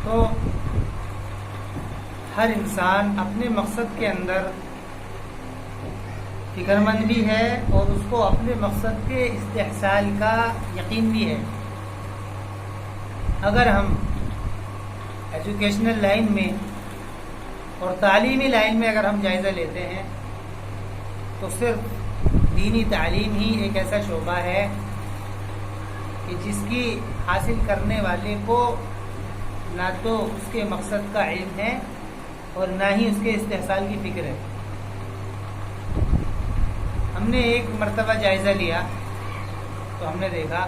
تو ہر انسان اپنے مقصد کے اندر فکر مند بھی ہے اور اس کو اپنے مقصد کے استحصال کا یقین بھی ہے. اگر ہم ایجوکیشنل لائن میں اور تعلیمی لائن میں اگر ہم جائزہ لیتے ہیں تو صرف دینی تعلیم ہی ایک ایسا شعبہ ہے کہ جس کی حاصل کرنے والے کو نہ تو اس کے مقصد کا علم ہے اور نہ ہی اس کے استحصال کی فکر ہے. ہم نے ایک مرتبہ جائزہ لیا تو ہم نے دیکھا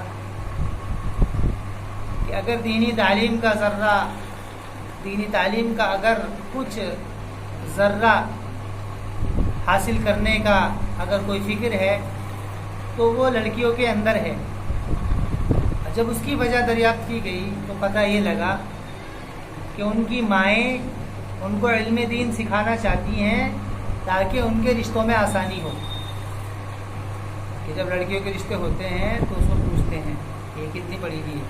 کہ اگر دینی تعلیم کا اگر کچھ ذرہ حاصل کرنے کا اگر کوئی فکر ہے تو وہ لڑکیوں کے اندر ہے. جب اس کی وجہ دریافت کی گئی تو پتہ یہ لگا کہ ان کی مائیں ان کو علم دین سکھانا چاہتی ہیں تاکہ ان کے رشتوں میں آسانی ہو. کہ جب لڑکیوں کے رشتے ہوتے ہیں تو اس کو پوچھتے ہیں کہ کتنی پڑھی ہوئی ہے،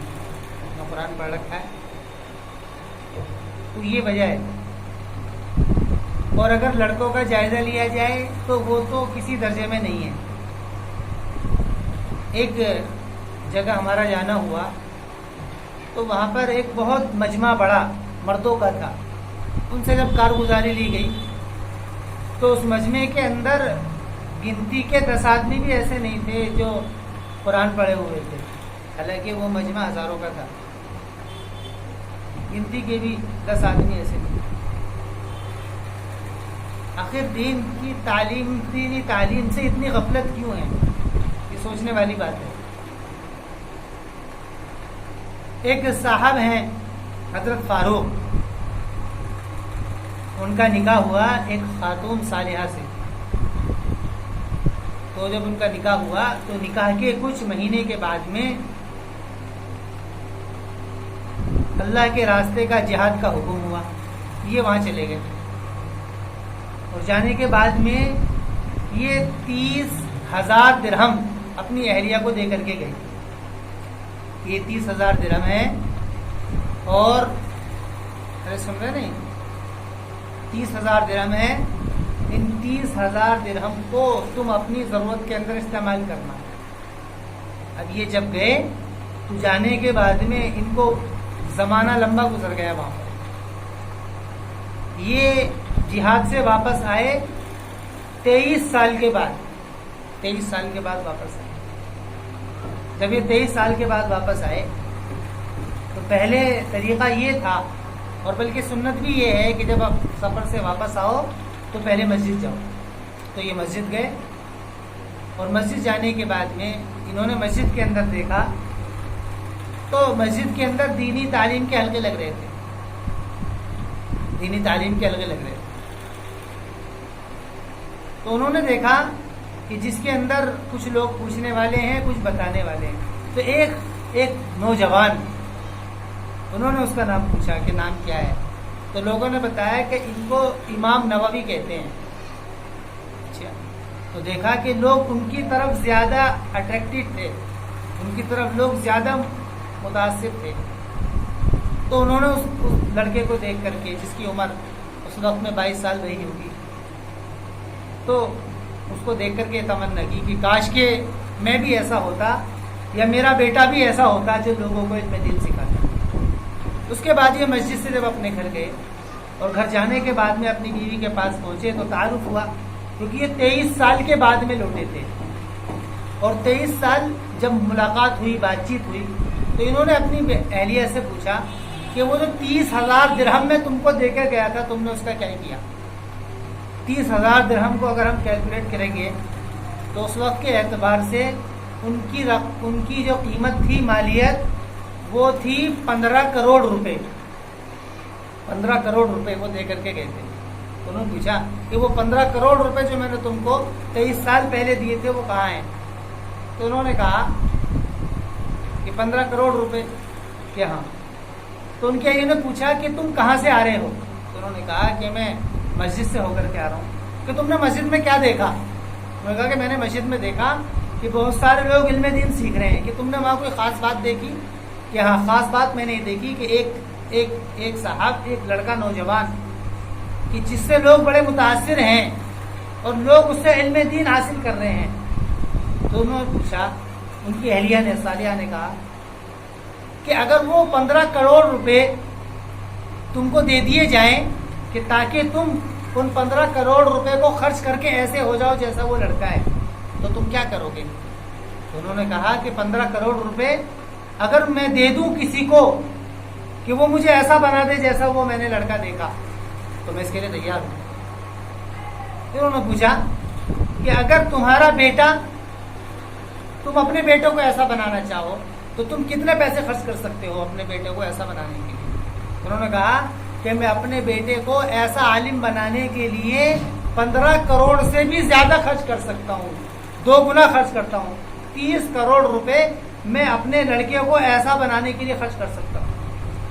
قرآن پڑھ رکھا ہے، تو یہ وجہ ہے. اور اگر لڑکوں کا جائزہ لیا جائے تو وہ تو کسی درجے میں نہیں ہے. ایک جگہ ہمارا جانا ہوا تو وہاں پر ایک بہت مجمع بڑا مردوں کا تھا. ان سے جب کارگزاری لی گئی تو اس مجمع کے اندر گنتی کے 10 آدمی بھی ایسے نہیں تھے جو قرآن پڑھے ہوئے تھے، حالانکہ وہ مجمع ہزاروں کا تھا. گنتی کے بھی 10 آدمی ایسے نہیں. آخر دینی تعلیم سے اتنی غفلت کیوں ہے؟ یہ سوچنے والی بات ہے. ایک صاحب ہیں حضرت فاروق، ان کا نکاح ہوا ایک خاتون صالحہ سے. تو جب ان کا نکاح ہوا تو نکاح کے کچھ مہینے کے بعد میں اللہ کے راستے کا جہاد کا حکم ہوا. یہ وہاں چلے گئے اور جانے کے بعد میں یہ 30,000 درہم اپنی اہلیہ کو دے کر کے گئے. یہ 30,000 درہم ہے اور سن رہے نہیں، 30,000 درہم ہے. ان 30,000 درہم کو تم اپنی ضرورت کے اندر استعمال کرنا. اب یہ جب گئے تو جانے کے بعد میں ان کو زمانہ لمبا گزر گیا وہاں پر. یہ جہاد سے واپس آئے 23 سال کے بعد. 23 سال کے بعد واپس آئے. جب یہ 23 سال کے بعد واپس آئے تو پہلے طریقہ یہ تھا، اور بلکہ سنت بھی یہ ہے کہ جب آپ سفر سے واپس آؤ تو پہلے مسجد جاؤ. تو یہ مسجد گئے اور مسجد جانے کے بعد میں انہوں نے مسجد کے اندر دیکھا تو مسجد کے اندر دینی تعلیم کے حلقے لگ رہے تھے. دینی تعلیم کے حلقے لگ رہے تھے. تو انہوں نے دیکھا کہ جس کے اندر کچھ لوگ پوچھنے والے ہیں، کچھ بتانے والے ہیں. تو ایک نوجوان، انہوں نے اس کا نام پوچھا کہ نام کیا ہے. تو لوگوں نے بتایا کہ ان کو امام نووی کہتے ہیں. اچھا، تو دیکھا کہ لوگ ان کی طرف زیادہ اٹریکٹڈ تھے، ان کی طرف لوگ زیادہ متاثر تھے. تو انہوں نے اس لڑکے کو دیکھ کر کے، جس کی عمر اس وقت میں 22 سال رہی ہوگی، تو اس کو دیکھ کر کے تمنا کی کہ کاش کہ میں بھی ایسا ہوتا یا میرا بیٹا بھی ایسا ہوتا جو لوگوں کو علم دین سکھاتا. اس کے بعد یہ مسجد سے جب اپنے گھر گئے اور گھر جانے کے بعد میں اپنی بیوی کے پاس پہنچے تو تعارف ہوا، کیونکہ یہ 23 سال کے بعد میں لوٹے تھے. اور 23 سال جب ملاقات ہوئی، بات چیت ہوئی، تو انہوں نے اپنی اہلیہ سے پوچھا کہ وہ جو 30,000 درہم میں تم کو دے کر گیا تھا، تم نے اس کا کیا کیا؟ 30,000 درہم کو اگر ہم کیلکولیٹ کریں گے تو اس وقت کے اعتبار سے ان کی جو قیمت تھی، مالیت، وہ تھی 15 کروڑ روپے. 15 کروڑ روپے وہ دے کر کے گئے تھے. انہوں نے پوچھا کہ وہ 15 کروڑ روپے جو میں نے تم کو 23 سال پہلے دیے تھے وہ کہاں ہیں؟ تو انہوں نے کہا کہ 15 کروڑ روپے کہ ہاں. تو ان کے اہلیہ نے پوچھا کہ تم کہاں سے آ رہے ہو؟ تو انہوں نے کہا کہ میں مسجد سے ہو کر کے آ رہا ہوں. کہ تم نے مسجد میں کیا دیکھا؟ انہوں نے کہا کہ میں نے مسجد میں دیکھا کہ بہت سارے لوگ علم دین سیکھ رہے ہیں. کہ تم نے وہاں کوئی خاص بات دیکھی؟ کہ ہاں، خاص بات میں نے یہ دیکھی کہ ایک ایک صاحب، ایک لڑکا نوجوان کہ جس سے لوگ بڑے متاثر ہیں اور لوگ اس سے علم دین حاصل کر رہے ہیں. تو انہوں نے پوچھا، ان کی اہلیہ نے، صالحہ نے کہا کہ اگر وہ 15 کروڑ روپے تم کو دے دیے جائیں کہ تاکہ تم ان 15 کروڑ روپے کو خرچ کر کے ایسے ہو جاؤ جیسا وہ لڑکا ہے، تو تم کیا کرو گے؟ تو انہوں نے کہا کہ 15 کروڑ روپے اگر میں دے دوں کسی کو کہ وہ مجھے ایسا بنا دے جیسا وہ میں نے لڑکا دیکھا تو میں اس کے لیے تیار ہوں. پھر انہوں نے پوچھا کہ اگر تمہارا بیٹا، تم اپنے بیٹے کو ایسا بنانا چاہو تو تم کتنے پیسے خرچ کر سکتے ہو اپنے بیٹے کو ایسا بنانے کے لیے؟ انہوں نے کہا کہ میں اپنے بیٹے کو ایسا عالم بنانے کے لیے 15 کروڑ سے بھی زیادہ خرچ کر سکتا ہوں، 2 گنا خرچ کرتا ہوں. 30 کروڑ روپے میں اپنے لڑکے کو ایسا بنانے کے لیے خرچ کر سکتا ہوں.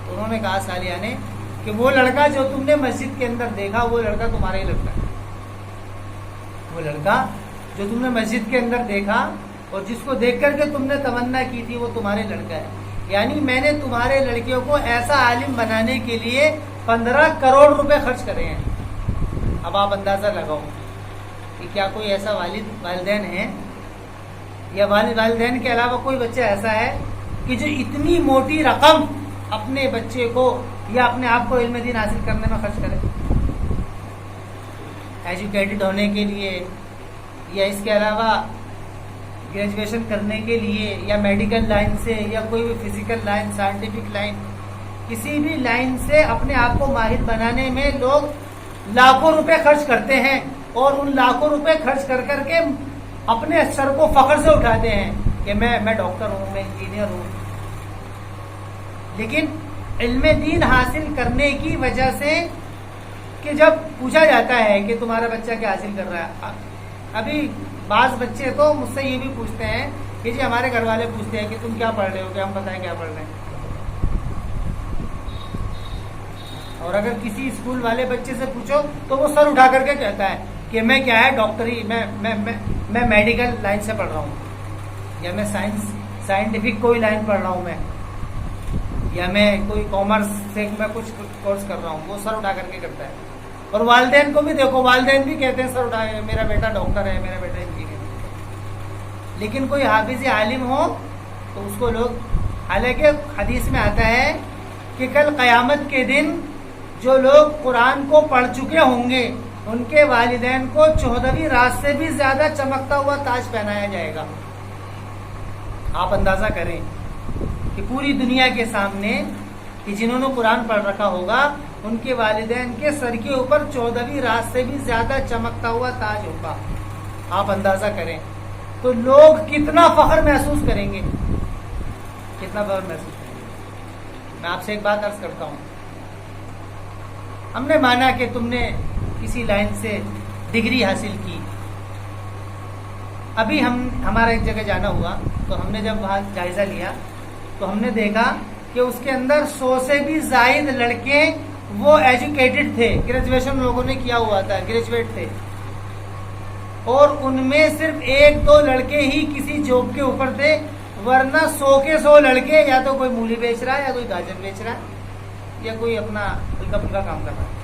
تو انہوں نے کہا صالحہ نے کہ وہ لڑکا جو تم نے مسجد کے اندر دیکھا وہ لڑکا تمہارا ہی لڑکا ہے. وہ لڑکا جو تم نے مسجد کے اندر دیکھا اور جس کو دیکھ کر کے تم نے تمنا کی تھی وہ تمہارے لڑکا ہے. یعنی میں نے تمہارے لڑکیوں کو ایسا عالم بنانے کے لیے 15 کروڑ روپے خرچ کرے ہیں. اب آپ اندازہ لگاؤ کہ کیا کوئی ایسا والدین ہے یا والدین کے علاوہ کوئی بچہ ایسا ہے کہ جو اتنی موٹی رقم اپنے بچے کو یا اپنے آپ کو علم دین حاصل کرنے میں خرچ کرے، ایجوکیٹڈ ہونے کے لیے یا اس کے علاوہ گریجویشن کرنے کے لیے یا میڈیکل لائن سے یا کوئی بھی فزیکل لائن، سائنٹیفک لائن، کسی بھی لائن سے اپنے آپ کو ماہر بنانے میں لوگ لاکھوں روپے خرچ کرتے ہیں اور ان لاکھوں روپے خرچ کر کر کے اپنے سر کو فخر سے اٹھاتے ہیں کہ میں ڈاکٹر ہوں، میں انجینئر ہوں. لیکن علم دین حاصل کرنے کی وجہ سے کہ جب پوچھا جاتا ہے کہ تمہارا بچہ کیا حاصل کر رہا ہے، ابھی بعض بچے تو مجھ سے یہ بھی پوچھتے ہیں کہ جی ہمارے گھر والے پوچھتے ہیں کہ تم کیا پڑھ رہے ہو، کہ ہم بتائیں کیا پڑھ رہے ہیں. اور اگر کسی اسکول والے بچے سے پوچھو تو وہ سر اٹھا کر کے کہتا ہے کہ میں کیا ہے ڈاکٹری، میں میڈیکل لائن سے پڑھ رہا ہوں، یا میں سائنٹیفک کوئی لائن پڑھ رہا ہوں، میں یا میں کوئی کامرس سے میں کچھ کورس کر رہا ہوں. وہ سر اٹھا کر کے کرتا ہے. اور والدین کو بھی دیکھو، والدین بھی کہتے ہیں سر اٹھا کے میرا بیٹا ڈاکٹر ہے، میرا بیٹا انجینئر ہے. لیکن کوئی حافظ عالم ہو تو اس کو لوگ، حالانکہ حدیث میں آتا ہے کہ کل قیامت کے دن جو لوگ قرآن کو پڑھ چکے ہوں گے ان کے والدین کو 14ویں رات سے بھی زیادہ چمکتا ہوا تاج پہنایا جائے گا. آپ اندازہ کریں کہ پوری دنیا کے سامنے کہ جنہوں نے قرآن پڑھ رکھا ہوگا ان کے والدین کے سر کے اوپر 14ویں رات سے بھی زیادہ چمکتا ہوا تاج ہوگا. آپ اندازہ کریں تو لوگ کتنا فخر محسوس کریں گے، کتنا فخر محسوس کریں گے. میں آپ سے ایک بات عرض کرتا ہوں، ہم نے مانا کہ تم نے کسی لائن سے ڈگری حاصل کی. ابھی ہمارا ایک جگہ جانا ہوا تو ہم نے جب وہاں جائزہ لیا تو ہم نے دیکھا کہ اس کے اندر 100 سے بھی زائد لڑکے وہ ایجوکیٹڈ تھے، گریجویشن لوگوں نے کیا ہوا تھا، گریجویٹ تھے، اور ان میں صرف 1-2 لڑکے ہی کسی جاب کے اوپر تھے، ورنہ 100 کے 100 لڑکے یا تو کوئی مولی بیچ رہا ہے یا کوئی گاجر بیچ رہا ہے یا کوئی اپنا ہلکا پھلکا کام کر رہا ہے.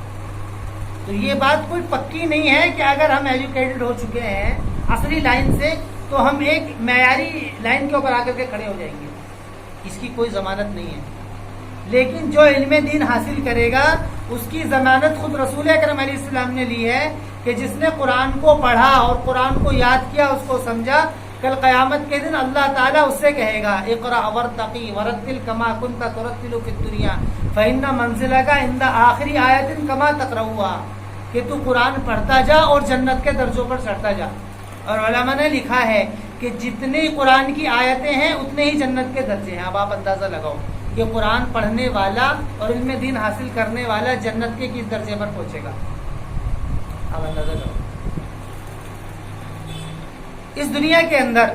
تو یہ بات کوئی پکی نہیں ہے کہ اگر ہم ایجوکیٹڈ ہو چکے ہیں اصلی لائن سے تو ہم ایک معیاری لائن کے اوپر آ کر کے کھڑے ہو جائیں گے. اس کی کوئی ضمانت نہیں ہے. لیکن جو علم دین حاصل کرے گا اس کی ضمانت خود رسول اکرم علیہ السلام نے لی ہے کہ جس نے قرآن کو پڑھا اور قرآن کو یاد کیا، اس کو سمجھا، کل قیامت کے دن اللہ تعالیٰ اس سے کہے گا اقرأ ورتقی ورتل کما کنت ترتل فی الدنیا فإن منزلک عند آخری آیت کما تقرؤها، کہ تو قرآن پڑھتا جا اور جنت کے درجوں پر چڑھتا جا. اور علماء نے لکھا ہے کہ جتنی قرآن کی آیتیں ہیں اتنے ہی جنت کے درجے ہیں. اب آپ اندازہ لگاؤ کہ قرآن پڑھنے والا اور علم دین حاصل کرنے والا جنت کے کس درجے پر پہنچے گا. اب اندازہ لگاؤ. اس دنیا کے اندر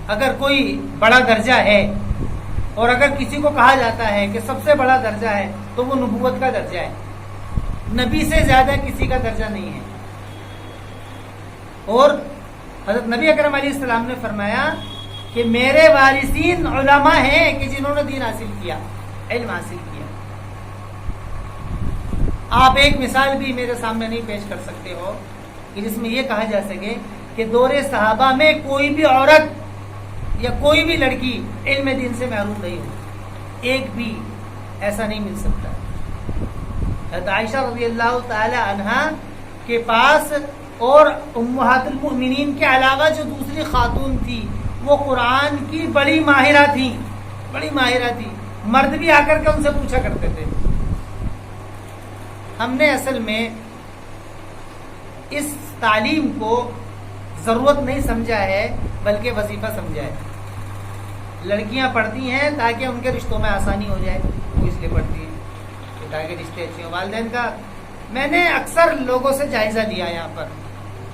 اگر کوئی بڑا درجہ ہے اور اگر کسی کو کہا جاتا ہے کہ سب سے بڑا درجہ ہے تو وہ نبوت کا درجہ ہے. نبی سے زیادہ کسی کا درجہ نہیں ہے. اور حضرت نبی اکرم علیہ السلام نے فرمایا کہ میرے وارثین علماء ہیں کہ جنہوں نے دین حاصل کیا، علم حاصل کیا. آپ ایک مثال بھی میرے سامنے نہیں پیش کر سکتے ہو کہ جس میں یہ کہا جا سکے کہ دور صحابہ میں کوئی بھی عورت یا کوئی بھی لڑکی علم دین سے محروم رہی ہو، ایک بھی ایسا نہیں مل سکتا۔ حضرت عائشہ رضی اللہ تعالی عنہا کے پاس اور امہات المؤمنین کے علاوہ جو دوسری خاتون تھی وہ قرآن کی بڑی ماہرہ تھی، مرد بھی آ کر کے ان سے پوچھا کرتے تھے۔ ہم نے اصل میں اس تعلیم کو ضرورت نہیں سمجھا ہے بلکہ وظیفہ سمجھا ہے۔ لڑکیاں پڑھتی ہیں تاکہ ان کے رشتوں میں آسانی ہو جائے، وہ اس لیے پڑھتی ہیں کہ تاکہ رشتے اچھے ہوں۔ والدین کا میں نے اکثر لوگوں سے جائزہ لیا یہاں پر،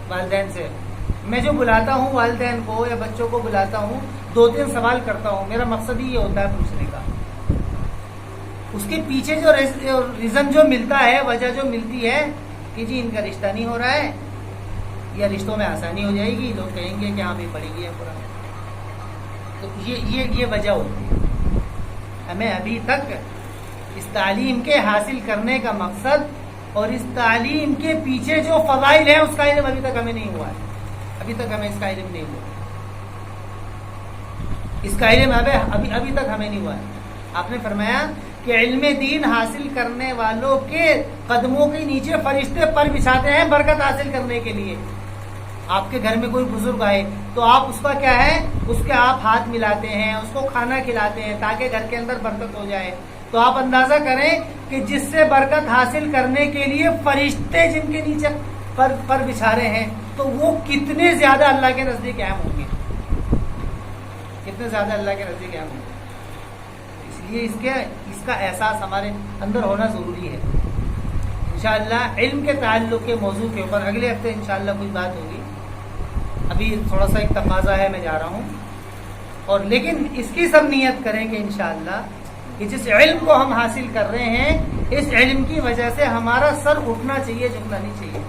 والدین سے میں جو بلاتا ہوں والدین کو یا بچوں کو بلاتا ہوں 2-3 سوال کرتا ہوں، میرا مقصد ہی یہ ہوتا ہے پوچھنے کا۔ اس کے پیچھے جو ریزن جو ملتا ہے، وجہ جو ملتی ہے کہ جی ان کا رشتہ نہیں ہو رہا ہے یا رشتوں میں آسانی ہو جائے گی، لوگ کہیں گے کہ ہاں بھی پڑھی گئی ہے پورا، تو یہ وجہ ہوتی ہے۔ ہمیں ابھی تک اس تعلیم کے حاصل کرنے کا مقصد اور اس تعلیم کے پیچھے جو فضائل ہیں اس کا علم ابھی تک ہمیں نہیں ہوا ہے، ابھی تک ہمیں اس کا علم نہیں ہوا، اس کا علم ابھی تک ہمیں نہیں ہوا ہے۔ آپ نے فرمایا کہ علم دین حاصل کرنے والوں کے قدموں کے نیچے فرشتے پر بچھاتے ہیں برکت حاصل کرنے کے لیے۔ آپ کے گھر میں کوئی بزرگ آئے تو آپ اس کا کیا ہے، اس کے آپ ہاتھ ملاتے ہیں، اس کو کھانا کھلاتے ہیں تاکہ گھر کے اندر برکت ہو جائے۔ تو آپ اندازہ کریں کہ جس سے برکت حاصل کرنے کے لیے فرشتے جن کے نیچے پر بچھا رہے ہیں تو وہ کتنے زیادہ اللہ کے نزدیک اہم ہوں گے، کتنے زیادہ اللہ کے نزدیک اہم ہوں گے۔ اس لیے اس کا احساس ہمارے اندر ہونا ضروری ہے۔ انشاءاللہ علم کے تعلق کے موضوع کے اوپر اگلے ہفتے انشاءاللہ کوئی بات ہوگی۔ ابھی تھوڑا سا ایک تقاضا ہے، میں جا رہا ہوں، اور لیکن اس کی سب نیت کریں کہ انشاءاللہ کہ جس علم کو ہم حاصل کر رہے ہیں اس علم کی وجہ سے ہمارا سر اٹھنا چاہیے، جھکنا نہیں چاہیے،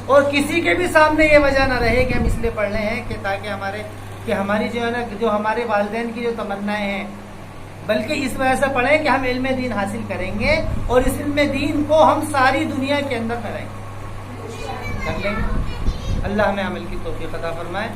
اور کسی کے بھی سامنے یہ وجہ نہ رہے کہ ہم اس لیے پڑھ رہے ہیں کہ تاکہ ہماری جو ہے نا، جو ہمارے والدین کی جو تمنائیں ہیں، بلکہ اس وجہ سے پڑھیں کہ ہم علم دین حاصل کریں گے اور اس علم دین کو ہم ساری دنیا کے اندر پھیلائیں گے، کر لیں گے۔ اللہ ہمیں عمل کی توفیق عطا فرمائے۔